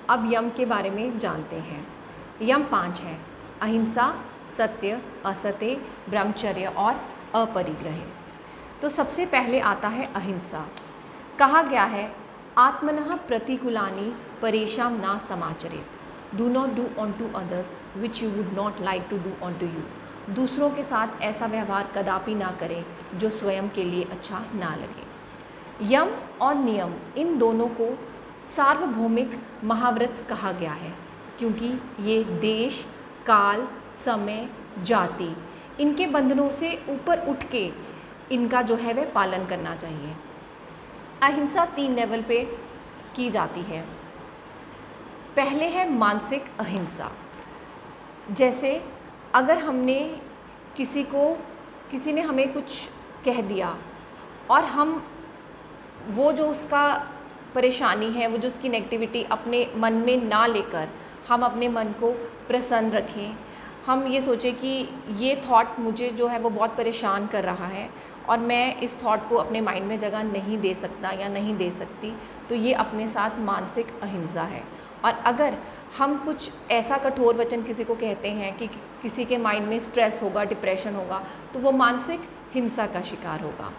अब यम के बारे में जानते हैं। यम 5 है: अहिंसा, सत्य, असत्य, ब्रह्मचर्य और अपरिग्रह। तो सबसे पहले आता है अहिंसा। कहा गया है, आत्मनः प्रतिकूलानि परेषां न समाचरेत्। Do not do unto others which you would not like to do unto you. दूसरों के साथ ऐसा व्यवहार कदापि ना करें जो स्वयं के लिए अच्छा ना लगे। यम और नियम, इन दोनों को सार्वभौमिक महाव्रत कहा गया है, क्योंकि ये देश, काल, समय, जाति, इनके बंधनों से ऊपर उठ के इनका जो है वह पालन करना चाहिए। अहिंसा 3 लेवल पे की जाती है। पहले है मानसिक अहिंसा। जैसे अगर हमने किसी ने हमें कुछ कह दिया और हम वो जो उसका परेशानी है, वो जो उसकी नेगेटिविटी अपने मन में ना लेकर हम अपने मन को प्रसन्न रखें। हम ये सोचें कि ये थॉट मुझे जो है वो बहुत परेशान कर रहा है और मैं इस थॉट को अपने माइंड में जगह नहीं दे सकता या नहीं दे सकती, तो ये अपने साथ मानसिक अहिंसा है। और अगर हम कुछ ऐसा कठोर वचन किसी को कहते हैं कि किसी के माइंड में स्ट्रेस होगा, डिप्रेशन होगा, तो वो मानसिक हिंसा का शिकार होगा।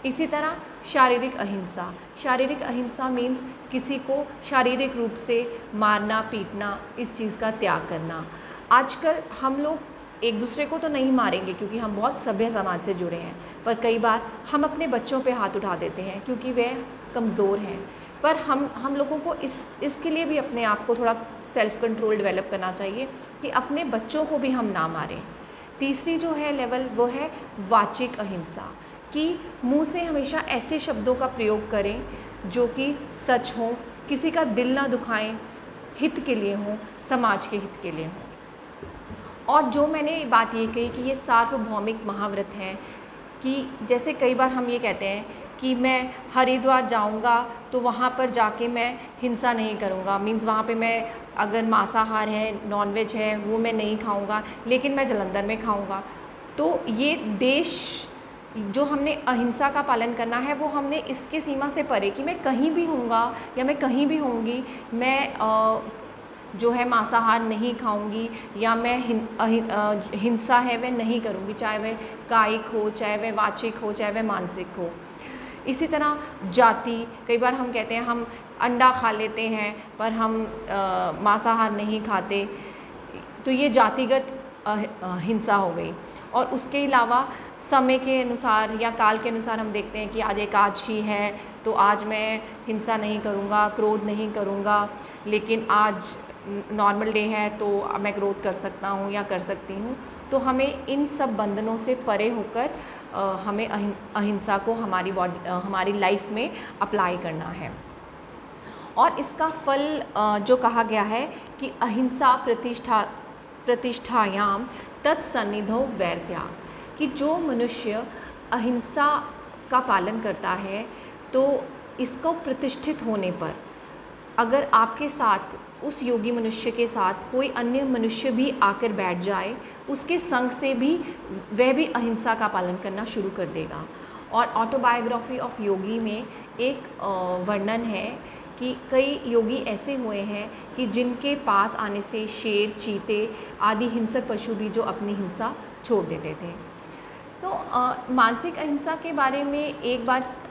इसी तरह शारीरिक अहिंसा। शारीरिक अहिंसा मीन्स किसी को शारीरिक रूप से मारना, पीटना, इस चीज़ का त्याग करना। आजकल हम लोग एक दूसरे को तो नहीं मारेंगे क्योंकि हम बहुत सभ्य समाज से जुड़े हैं, पर कई बार हम अपने बच्चों पे हाथ उठा देते हैं क्योंकि वे कमज़ोर हैं। पर हम लोगों को इसके लिए भी अपने आप को थोड़ा सेल्फ कंट्रोल डेवलप करना चाहिए कि अपने बच्चों को भी हम ना मारें। तीसरी जो है लेवल, वो है वाचिक अहिंसा, कि मुंह से हमेशा ऐसे शब्दों का प्रयोग करें जो कि सच हो, किसी का दिल ना दुखाएं, हित के लिए हों, समाज के हित के लिए हों। और जो मैंने बात ये कही कि ये सार्वभौमिक महाव्रत है, कि जैसे कई बार हम ये कहते हैं कि मैं हरिद्वार जाऊंगा तो वहाँ पर जाके मैं हिंसा नहीं करूँगा, मीन्स वहाँ पे मैं अगर मांसाहार है, नॉनवेज है, वो मैं नहीं खाऊँगा, लेकिन मैं जलंधर में खाऊँगा। तो ये देश जो हमने अहिंसा का पालन करना है, वो हमने इसके सीमा से परे कि मैं कहीं भी होऊंगा या मैं कहीं भी होंगी, मैं जो है मांसाहार नहीं खाऊंगी या मैं हिंसा है वह नहीं करूंगी, चाहे वह कायिक हो, चाहे वह वाचिक हो, चाहे वह मानसिक हो। इसी तरह जाति, कई बार हम कहते हैं हम अंडा खा लेते हैं पर हम मांसाहार नहीं खाते, तो ये जातिगत हिंसा हो गई। और उसके अलावा समय के अनुसार या काल के अनुसार हम देखते हैं कि आज एकादशी है तो आज मैं हिंसा नहीं करूँगा, क्रोध नहीं करूँगा, लेकिन आज नॉर्मल डे है तो मैं क्रोध कर सकता हूँ या कर सकती हूँ। तो हमें इन सब बंधनों से परे होकर हमें अहिंसा को हमारी लाइफ में अप्लाई करना है। और इसका फल जो कहा गया है कि अहिंसा प्रतिष्ठायाम तत्सन्निधौ वैरत्याग, कि जो मनुष्य अहिंसा का पालन करता है तो इसको प्रतिष्ठित होने पर अगर आपके साथ, उस योगी मनुष्य के साथ कोई अन्य मनुष्य भी आकर बैठ जाए, उसके संग से भी वह भी अहिंसा का पालन करना शुरू कर देगा। और ऑटोबायोग्राफी ऑफ योगी में एक वर्णन है कि कई योगी ऐसे हुए हैं कि जिनके पास आने से शेर, चीते आदि हिंसक पशु भी जो अपनी हिंसा छोड़ देते थे। तो मानसिक अहिंसा के बारे में एक बात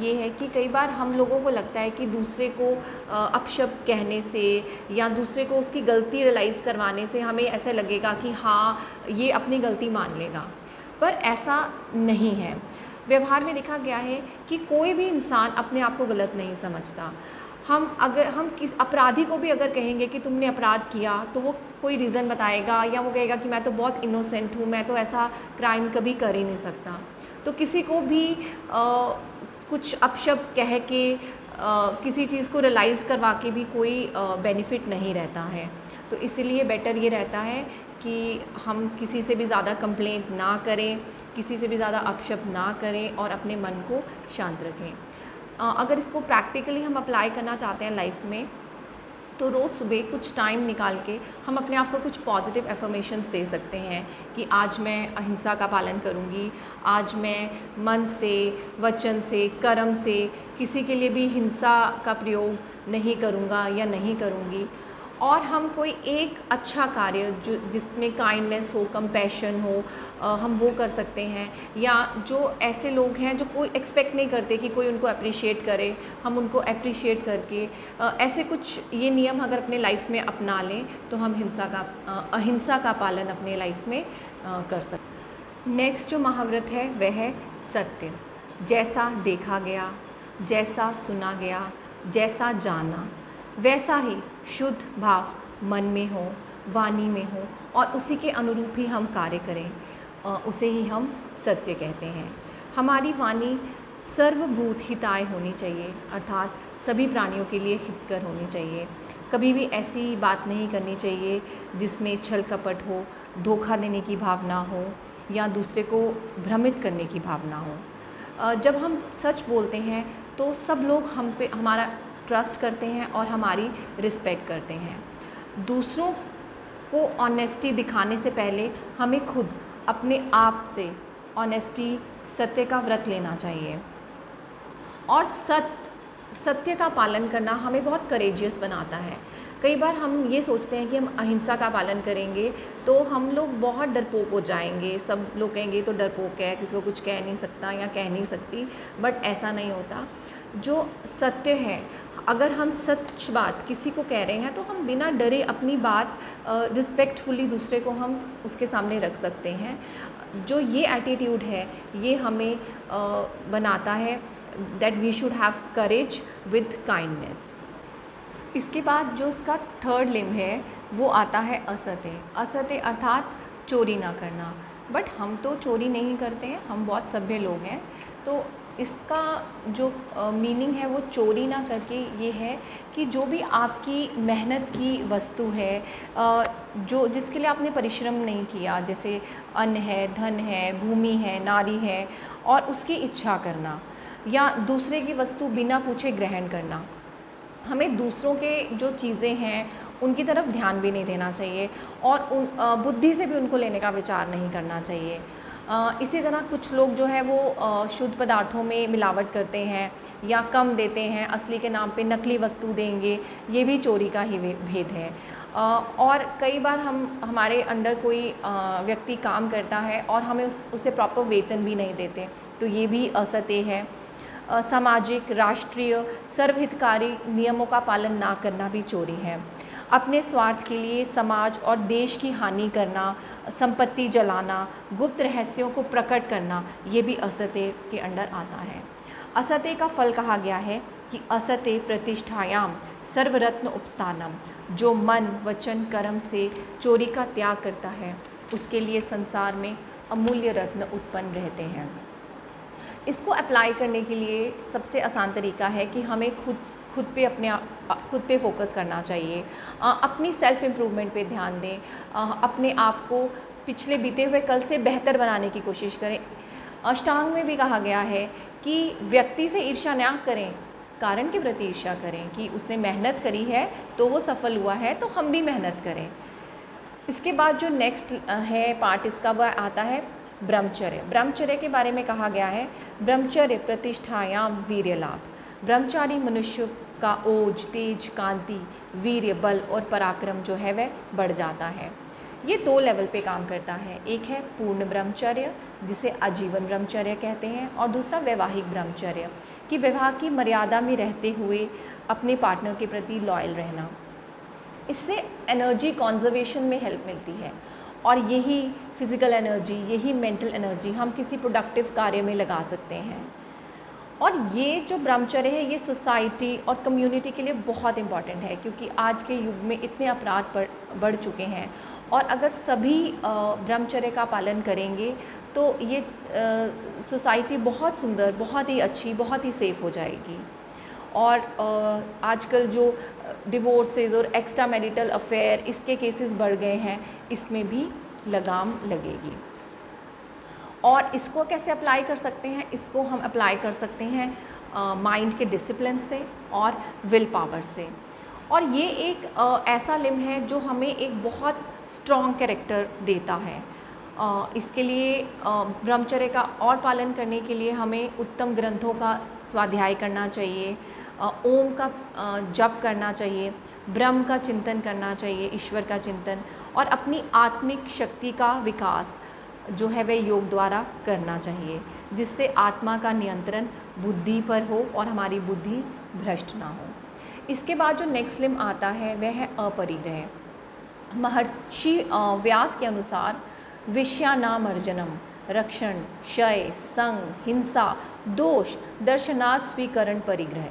ये है कि कई बार हम लोगों को लगता है कि दूसरे को अपशब्द कहने से या दूसरे को उसकी गलती रियलाइज़ करवाने से हमें ऐसा लगेगा कि हाँ ये अपनी गलती मान लेगा, पर ऐसा नहीं है। व्यवहार में देखा गया है कि कोई भी इंसान अपने आप को गलत नहीं समझता। हम किस अपराधी को भी अगर कहेंगे कि तुमने अपराध किया तो वो कोई रीज़न बताएगा या वो कहेगा कि मैं तो बहुत इनोसेंट हूँ, मैं तो ऐसा क्राइम कभी कर ही नहीं सकता। तो किसी को भी कुछ अपशब्द कह के किसी चीज़ को रियलाइज़ करवा के भी कोई बेनिफिट नहीं रहता है। तो इसीलिए बेटर ये रहता है कि हम किसी से भी ज़्यादा कंप्लेंट ना करें, किसी से भी ज़्यादा अपशब्द ना करें और अपने मन को शांत रखें। अगर इसको प्रैक्टिकली हम अप्लाई करना चाहते हैं लाइफ में, तो रोज़ सुबह कुछ टाइम निकाल के हम अपने आप को कुछ पॉजिटिव एफर्मेशंस दे सकते हैं कि आज मैं अहिंसा का पालन करूँगी, आज मैं मन से, वचन से, कर्म से किसी के लिए भी हिंसा का प्रयोग नहीं करूँगा या नहीं करूँगी। और हम कोई एक अच्छा कार्य जो जिसमें काइंडनेस हो, कंपैशन हो, हम वो कर सकते हैं। या जो ऐसे लोग हैं जो कोई एक्सपेक्ट नहीं करते कि कोई उनको अप्रिशिएट करे, हम उनको अप्रिशिएट करके ऐसे कुछ ये नियम अगर अपने लाइफ में अपना लें तो हम अहिंसा का पालन अपने लाइफ में कर सकते। नेक्स्ट जो महाव्रत है वह है सत्य। जैसा देखा गया, जैसा सुना गया, जैसा जाना, वैसा ही शुद्ध भाव मन में हो, वाणी में हो और उसी के अनुरूप ही हम कार्य करें, उसे ही हम सत्य कहते हैं। हमारी वाणी सर्वभूत हिताय होनी चाहिए, अर्थात सभी प्राणियों के लिए हितकर होनी चाहिए। कभी भी ऐसी बात नहीं करनी चाहिए जिसमें छल कपट हो, धोखा देने की भावना हो या दूसरे को भ्रमित करने की भावना हो। जब हम सच बोलते हैं तो सब लोग हम पे हमारा ट्रस्ट करते हैं और हमारी रिस्पेक्ट करते हैं। दूसरों को ऑनेस्टी दिखाने से पहले हमें खुद अपने आप से ऑनेस्टी, सत्य का व्रत लेना चाहिए। और सत्य का पालन करना हमें बहुत करेजियस बनाता है। कई बार हम ये सोचते हैं कि हम अहिंसा का पालन करेंगे तो हम लोग बहुत डरपोक हो जाएंगे, सब लोग कहेंगे तो डरपोक है, किसी को कुछ कह नहीं सकता या कह नहीं सकती, बट ऐसा नहीं होता। जो सत्य है, अगर हम सच बात किसी को कह रहे हैं तो हम बिना डरे अपनी बात रिस्पेक्टफुली दूसरे को हम उसके सामने रख सकते हैं। जो ये एटीट्यूड है ये हमें बनाता है that we should have courage with kindness. इसके बाद जो इसका थर्ड लिम्ब है वो आता है असत्य। असत्य अर्थात चोरी ना करना। बट हम तो चोरी नहीं करते हैं, हम बहुत सभ्य लोग हैं। तो इसका जो मीनिंग है वो चोरी ना करके ये है कि जो भी आपकी मेहनत की वस्तु है, जो जिसके लिए आपने परिश्रम नहीं किया, जैसे अन्न है, धन है, भूमि है, नारी है, और उसकी इच्छा करना या दूसरे की वस्तु बिना पूछे ग्रहण करना। हमें दूसरों के जो चीज़ें हैं उनकी तरफ ध्यान भी नहीं देना चाहिए और बुद्धि से भी उनको लेने का विचार नहीं करना चाहिए। इसी तरह कुछ लोग जो है वो शुद्ध पदार्थों में मिलावट करते हैं या कम देते हैं, असली के नाम पे नकली वस्तु देंगे, ये भी चोरी का ही भेद है। और कई बार हमारे अंडर कोई व्यक्ति काम करता है और हमें उसे प्रॉपर वेतन भी नहीं देते, तो ये भी असत्य है। सामाजिक, राष्ट्रीय, सर्वहितकारी नियमों का पालन ना करना भी चोरी है। अपने स्वार्थ के लिए समाज और देश की हानि करना, संपत्ति जलाना, गुप्त रहस्यों को प्रकट करना, ये भी असत्य के अंडर आता है। असत्य का फल कहा गया है कि असत्य प्रतिष्ठायाम सर्वरत्न उपस्थानम। जो मन, वचन, कर्म से चोरी का त्याग करता है उसके लिए संसार में अमूल्य रत्न उत्पन्न रहते हैं। इसको अप्लाई करने के लिए सबसे आसान तरीका है कि हमें खुद पे फोकस करना चाहिए, अपनी सेल्फ इम्प्रूवमेंट पे ध्यान दें, अपने आप को पिछले बीते हुए कल से बेहतर बनाने की कोशिश करें। अष्टांग में भी कहा गया है कि व्यक्ति से ईर्ष्या ना करें, कारण के प्रति ईर्ष्या करें कि उसने मेहनत करी है तो वो सफल हुआ है, तो हम भी मेहनत करें। इसके बाद जो नेक्स्ट है पार्ट इसका वह आता है ब्रह्मचर्य। ब्रह्मचर्य के बारे में कहा गया है ब्रह्मचर्य प्रतिष्ठायाम वीर्य लाभ। ब्रह्मचारी मनुष्य का ओज, तेज, कांति, वीर्य, बल और पराक्रम जो है वह बढ़ जाता है। ये 2 लेवल पे काम करता है। एक है पूर्ण ब्रह्मचर्य जिसे आजीवन ब्रह्मचर्य कहते हैं, और दूसरा वैवाहिक ब्रह्मचर्य कि विवाह की मर्यादा में रहते हुए अपने पार्टनर के प्रति लॉयल रहना। इससे एनर्जी कॉन्जर्वेशन में हेल्प मिलती है और यही फिज़िकल एनर्जी, यही मेंटल एनर्जी हम किसी प्रोडक्टिव कार्य में लगा सकते हैं। और ये जो ब्रह्मचर्य है ये सोसाइटी और कम्युनिटी के लिए बहुत इम्पॉर्टेंट है, क्योंकि आज के युग में इतने अपराध बढ़ चुके हैं और अगर सभी ब्रह्मचर्य का पालन करेंगे तो ये सोसाइटी बहुत सुंदर, बहुत ही अच्छी, बहुत ही सेफ़ हो जाएगी। और आजकल जो डिवोर्सेस और एक्स्ट्रा मैरिटल अफेयर इसके केसेस बढ़ गए हैं, इसमें भी लगाम लगेगी। और इसको कैसे अप्लाई कर सकते हैं? इसको हम अप्लाई कर सकते हैं माइंड के डिसिप्लिन से और विल पावर से। और ये एक ऐसा लिम्ब है जो हमें एक बहुत स्ट्रॉन्ग कैरेक्टर देता है। इसके लिए ब्रह्मचर्य का और पालन करने के लिए हमें उत्तम ग्रंथों का स्वाध्याय करना चाहिए, ओम का जप करना चाहिए, ब्रह्म का चिंतन करना चाहिए, ईश्वर का चिंतन, और अपनी आत्मिक शक्ति का विकास जो है वह योग द्वारा करना चाहिए, जिससे आत्मा का नियंत्रण बुद्धि पर हो और हमारी बुद्धि भ्रष्ट ना हो। इसके बाद जो नेक्स्ट लिम्ब आता है वह है अपरिग्रह। महर्षि व्यास के अनुसार विषयानामर्जनम, रक्षण, क्षय, संग, हिंसा, दोष, दर्शनात् स्वीकरण परिग्रह,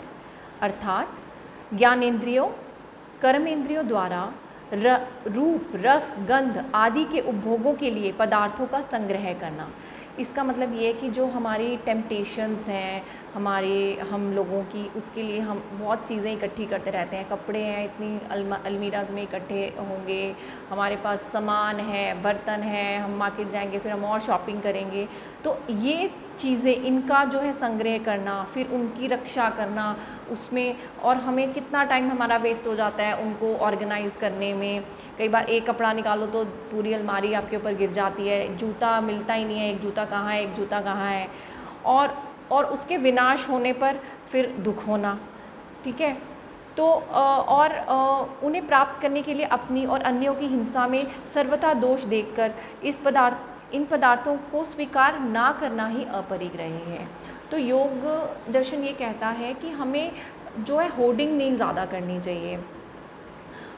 अर्थात ज्ञानेंद्रियों, कर्मेंद्रियों द्वारा रूप, रस, गंध आदि के उपभोगों के लिए पदार्थों का संग्रह करना। इसका मतलब ये है कि जो हमारी टेम्पटेशंस हैं हम लोगों की, उसके लिए हम बहुत चीज़ें इकट्ठी करते रहते हैं। कपड़े हैं, इतनी अलमीराज में इकट्ठे होंगे, हमारे पास सामान है, बर्तन है, हम मार्केट जाएंगे, फिर हम और शॉपिंग करेंगे। तो ये चीज़ें, इनका जो है संग्रह करना, फिर उनकी रक्षा करना, उसमें और हमें कितना टाइम हमारा वेस्ट हो जाता है उनको ऑर्गेनाइज़ करने में। कई बार एक कपड़ा निकालो तो पूरी अलमारी आपके ऊपर गिर जाती है, जूता मिलता ही नहीं है, एक जूता कहाँ है, एक जूता कहाँ है, और उसके विनाश होने पर फिर दुख होना। ठीक है, तो उन्हें प्राप्त करने के लिए अपनी और अन्यों की हिंसा में सर्वथा दोष देखकर इन पदार्थों को स्वीकार ना करना ही अपरिग्रह है। तो योग दर्शन ये कहता है कि हमें जो है होर्डिंग नहीं ज़्यादा करनी चाहिए,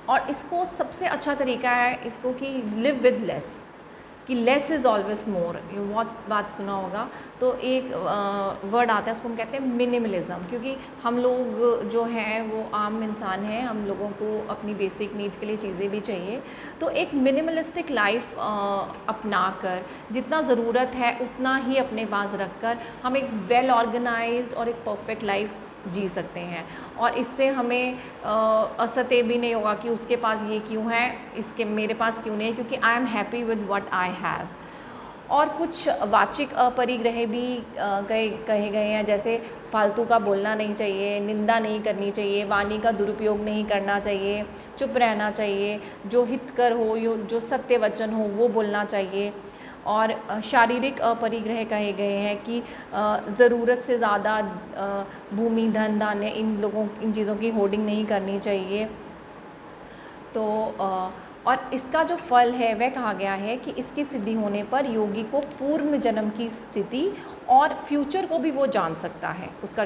और इसको सबसे अच्छा तरीका है इसको कि लिव विद लेस, कि लेस इज़ ऑलवेज मोर। ये बहुत बात सुना होगा। तो एक वर्ड आता है, उसको हम कहते हैं मिनिमलिज्म, क्योंकि हम लोग जो हैं वो आम इंसान हैं, हम लोगों को अपनी बेसिक नीड्स के लिए चीज़ें भी चाहिए। तो एक मिनिमलिस्टिक लाइफ अपना कर, जितना ज़रूरत है उतना ही अपने पास रख कर हम एक वेल ऑर्गेनाइज्ड और एक परफेक्ट लाइफ जी सकते हैं। और इससे हमें असत्य भी नहीं होगा कि उसके पास ये क्यों है, इसके मेरे पास क्यों नहीं है, क्योंकि I am happy with what I have. और कुछ वाचिक अपरिग्रह भी कहे गए हैं, जैसे फालतू का बोलना नहीं चाहिए, निंदा नहीं करनी चाहिए, वाणी का दुरुपयोग नहीं करना चाहिए, चुप रहना चाहिए, जो हितकर हो, जो सत्य वचन हो वो बोलना चाहिए। और शारीरिक अपरिग्रह कहे गए हैं कि ज़रूरत से ज़्यादा भूमि, धन, धान्य, इन चीज़ों की होर्डिंग नहीं करनी चाहिए। तो और इसका जो फल है वह कहा गया है कि इसकी सिद्धि होने पर योगी को पूर्व जन्म की स्थिति और फ्यूचर को भी वो जान सकता है, उसका